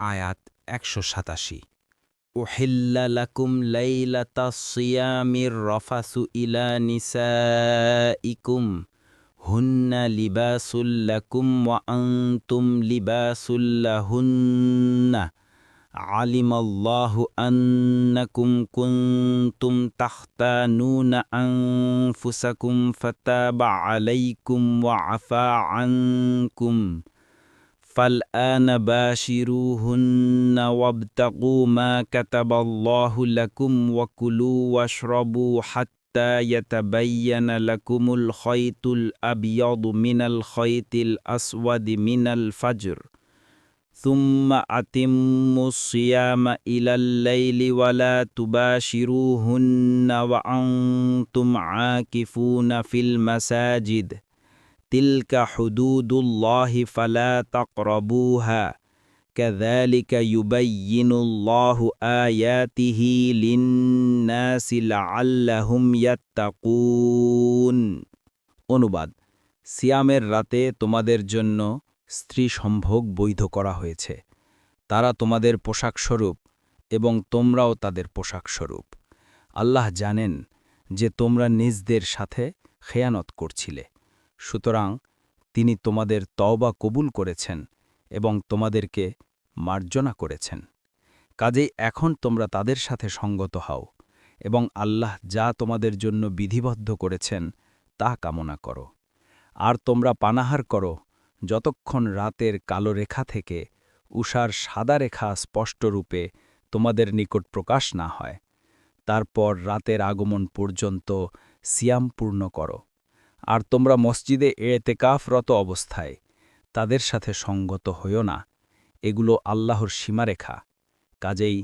আয়াত ১৮৭। উহিল্লা লাকুম লাইলাতাস সিয়ামির রাফাসু ইলা নিসাইকুম হুন্না লিবাসুল লাকুম ওয়া আনতুম লিবাসুল লাহুন্না আলিমাল্লাহু আন্নাকুম কুনতুম তাখতানুনা আনফুসাকুম ফাতাবা আলাইকুম ওয়া আফা আনকুম فالآن باشروهن وابتغوا ما كتب الله لكم وكلوا واشربوا حتى يتبين لكم الخيط الأبيض من الخيط الأسود من الفجر ثم أتموا الصيام إلى الليل ولا تباشروهن وأنتم عاكفون في المساجد تلك حدود الله فلا تقربوها كذلك يبين الله آياته للناس لعلهم يتقون। অনুবাদ: সিয়ামের রাতে তোমাদের জন্য স্ত্রী সম্ভোগ বৈধ করা হয়েছে। তারা তোমাদের পোশাকস্বরূপ এবং তোমরাও তাদের পোশাকস্বরূপ। আল্লাহ জানেন যে তোমরা নিজদের সাথে খেয়ানত করছিলে, সুতরাং তিনি তোমাদের তওবা কবুল করেছেন এবং তোমাদেরকে মার্জনা করেছেন। কাজেই এখন তোমরা তাদের সাথে সঙ্গত হও এবং আল্লাহ যা তোমাদের জন্য বিধিবদ্ধ করেছেন তা কামনা করো। আর তোমরা পানাহার করো যতক্ষণ রাতের কালো রেখা থেকে উষার সাদা রেখা স্পষ্টরূপে তোমাদের নিকট প্রকাশ না হয়। তারপর রাতের আগমন পর্যন্ত সিয়াম পূর্ণ করো। আর তোমরা মসজিদে এতেকাফরত অবস্থায় তাদের সাথে সঙ্গত হইও না, এগুলো আল্লাহর সীমারেখা, কাজেই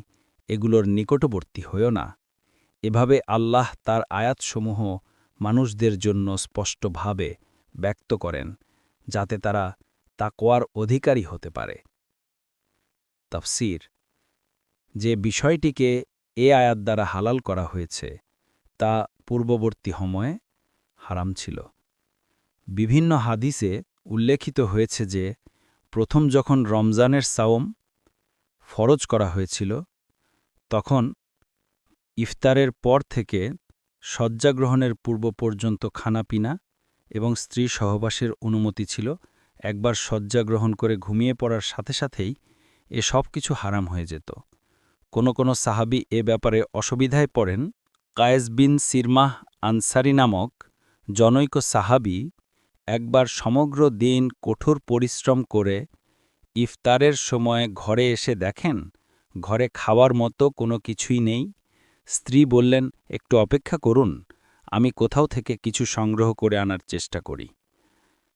এগুলোর নিকটবর্তী হইও না। এভাবে আল্লাহ তার আয়াতসমূহ মানুষদের জন্য স্পষ্টভাবে ব্যক্ত করেন, যাতে তারা তাকওয়ার অধিকারী হতে পারে। তাফসীর: যে বিষয়টিকে এ আয়াত দ্বারা হালাল করা হয়েছে তা পূর্ববর্তী সময়ে হারাম ছিল। বিভিন্ন হাদিসে উল্লেখিত হয়েছে যে প্রথম যখন রমজানের সাওম ফরজ করা হয়েছিল তখন ইফতারের পর থেকে শয্যাগ্রহণের পূর্ব পর্যন্ত খানাপিনা এবং স্ত্রী সহবাসের অনুমতি ছিল। একবার শয্যাগ্রহণ করে ঘুমিয়ে পড়ার সাথে সাথেই এ সব কিছু হারাম হয়ে যেত। কোনো সাহাবী এ ব্যাপারে অসুবিধায় পড়েন। কায়েস বিন সিরমাহ আনসারী নামক জনৈক সাহাবী একবার সমগ্র দিন কঠোর পরিশ্রম করে ইফতারের সময় ঘরে এসে দেখেন ঘরে খাওয়ার মতো কোনো কিছুই নেই। স্ত্রী বললেন, একটু অপেক্ষা করুন, আমি কোথাও থেকে কিছু সংগ্রহ করে আনার চেষ্টা করি।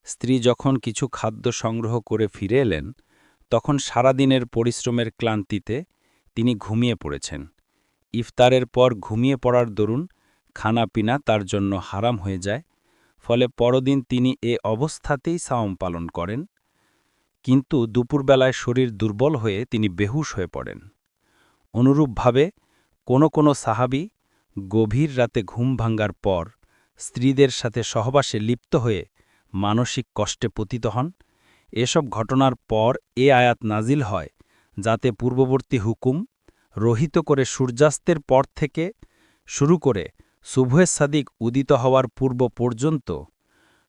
স্ত্রী যখন কিছু খাদ্য সংগ্রহ করে ফিরে এলেন তখন সারাদিনের পরিশ্রমের ক্লান্তিতে তিনি ঘুমিয়ে পড়েছেন। ইফতারের পর ঘুমিয়ে পড়ার দরুন খানাপিনা তার জন্য হারাম হয়ে যায়। ফলে পরদিন তিনি এ অবস্থাতেই সাওম পালন করেন, কিন্তু দুপুরবেলায় শরীর দুর্বল হয়ে তিনি বেহুশ হয়ে পড়েন। অনুরূপভাবে কোনো সাহাবী গভীর রাতে ঘুম ভাঙ্গার পর স্ত্রীদের সাথে সহবাসে লিপ্ত হয়ে মানসিক কষ্টে পতিত হন। এসব ঘটনার পর এ আয়াত নাজিল হয়, যাতে পূর্ববর্তী হুকুম রহিত করে সূর্যাস্তের পর থেকে শুরু করে সুবহে সাদিক উদিত হওয়ার পূর্ব পর্যন্ত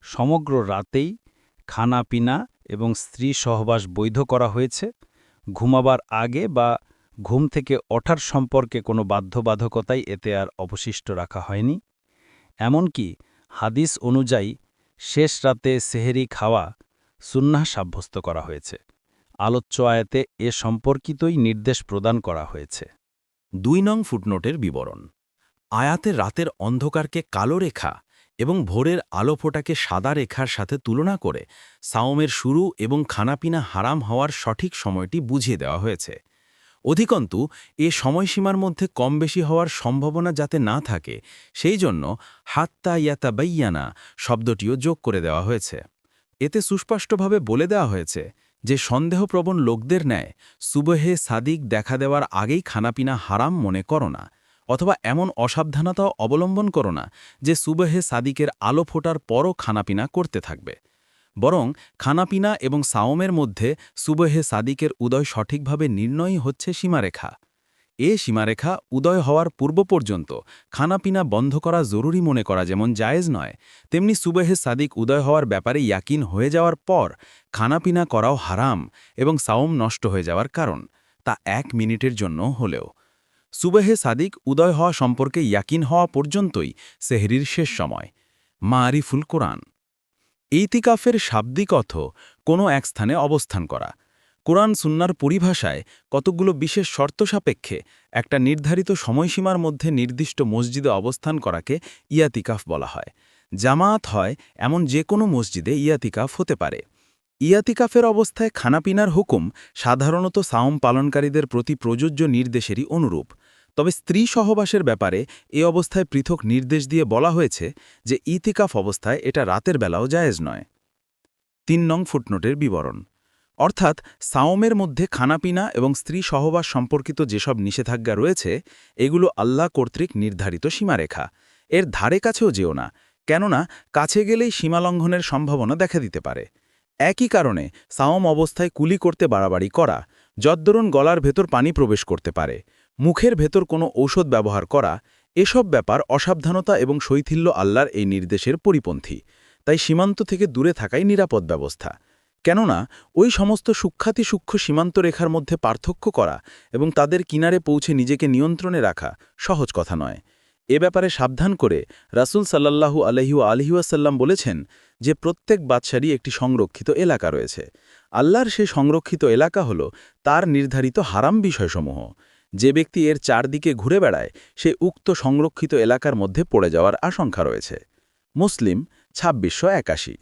সমগ্র রাতেই খানাপিনা এবং স্ত্রী সহবাস বৈধ করা হয়েছে। ঘুমাবার আগে বা ঘুম থেকে ওঠার সম্পর্কে কোনো বাধ্যবাধকতাই এতে আর অবশিষ্ট রাখা হয়নি। এমনকি হাদিস অনুযায়ী শেষ রাতে সেহরি খাওয়া সুন্নাহ সাব্যস্ত করা হয়েছে। আলোচ্য আয়াতে এ সম্পর্কিতই নির্দেশ প্রদান করা হয়েছে। ২ নং ফুটনোটের বিবরণ: আয়াতে রাতের অন্ধকারকে কালো রেখা এবং ভোরের আলো ফোটাকে সাদা রেখার সাথে তুলনা করে সাওমের শুরু এবং খানাপিনা হারাম হওয়ার সঠিক সময়টি বুঝিয়ে দেওয়া হয়েছে। অধিকন্তু এ সময়সীমার মধ্যে কম বেশি হওয়ার সম্ভাবনা যাতে না থাকে সেই জন্য হাত্তা ইয়াতাবাইয়ানা শব্দটিও যোগ করে দেওয়া হয়েছে। এতে সুস্পষ্টভাবে বলে দেওয়া হয়েছে যে সন্দেহপ্রবণ লোকদের ন্যায় সুবহে সাদিক দেখা দেওয়ার আগেই খানাপিনা হারাম মনে করো না, অথবা এমন অসাবধানতাও অবলম্বন করো না যে সুবহে সাদিকের আলো ফোটার পরও খানাপিনা করতে থাকবে। বরং খানাপিনা এবং সাওমের মধ্যে সুবহে সাদিকের উদয় সঠিকভাবে নির্ণয়ই হচ্ছে সীমারেখা। সীমারেখা উদয় হওয়ার পূর্ব পর্যন্ত খানাপিনা বন্ধ করা জরুরি মনে করা যেমন জায়েজ নয়, তেমনি সুবহে সাদিক উদয় হওয়ার ব্যাপারে ইয়াকিন হয়ে যাওয়ার পর খানাপিনা করাও হারাম এবং সাওম নষ্ট হয়ে যাওয়ার কারণ, তা 1 মিনিটের জন্য হলেও। সুবহে সাদিক উদয় হওয়া সম্পর্কে ইয়াকিন হওয়া পর্যন্তই সেহরির শেষ সময়। মারিফুল কোরআন। ইতিকাফের শাব্দিক অর্থ কোনো এক স্থানে অবস্থান করা। কোরআন সুন্নাহর পরিভাষায় কতকগুলো বিশেষ শর্ত সাপেক্ষে একটা নির্ধারিত সময়সীমার মধ্যে নির্দিষ্ট মসজিদে অবস্থান করাকে ইয়াতিকাফ বলা হয়। জামায়াত হয় এমন যে কোনো মসজিদে ইয়াতিকাফ হতে পারে। ইয়াতিকাফের অবস্থায় খানাপিনার হুকুম সাধারণত সাওম পালনকারীদের প্রতি প্রযোজ্য নির্দেশেরই অনুরূপ। তবে স্ত্রী সহবাসের ব্যাপারে এ অবস্থায় পৃথক নির্দেশ দিয়ে বলা হয়েছে যে ইতিকাফ অবস্থায় এটা রাতের বেলাও জায়েজ নয়। 3 নং ফুটনোটের বিবরণ। অর্থাৎ সাওমের মধ্যে খানাপিনা এবং স্ত্রী সহবাস সম্পর্কিত যেসব নিষেধাজ্ঞা রয়েছে এগুলো আল্লাহ কর্তৃক নির্ধারিত সীমারেখা। এর ধারে কাছেও যেও না, কেননা কাছে গেলেই সীমালঙ্ঘনের সম্ভাবনা দেখা দিতে পারে। একই কারণে সাওম অবস্থায় কুলি করতে বাড়াবাড়ি করা, যদ্দরুন গলার ভেতর পানি প্রবেশ করতে পারে, মুখের ভেতর কোনো ঔষধ ব্যবহার করা, এসব ব্যাপার অসাবধানতা এবং শৈথিল্য আল্লাহর এই নির্দেশের পরিপন্থী। তাই সীমান্ত থেকে দূরে থাকাই নিরাপদ ব্যবস্থা। কেননা ওই সমস্ত সূক্ষ্ম সীমান্ত রেখার মধ্যে পার্থক্য করা এবং তাদের কিনারে পৌঁছে নিজেকে নিয়ন্ত্রণে রাখা সহজ কথা নয়। এ ব্যাপারে সাবধান করে রাসূল সাল্লাল্লাহু আলাইহি ওয়াসাল্লাম বলেছেন যে প্রত্যেক বাদশারই একটি সংরক্ষিত এলাকা রয়েছে। আল্লাহর সেই সংরক্ষিত এলাকা হল তার নির্ধারিত হারাম বিষয়সমূহ। যে ব্যক্তি এর চারদিকে ঘুরে বেড়ায় সে উক্ত সংরক্ষিত এলাকার মধ্যে পড়ে যাওয়ার আশঙ্কা রয়েছে। মুসলিম 2681।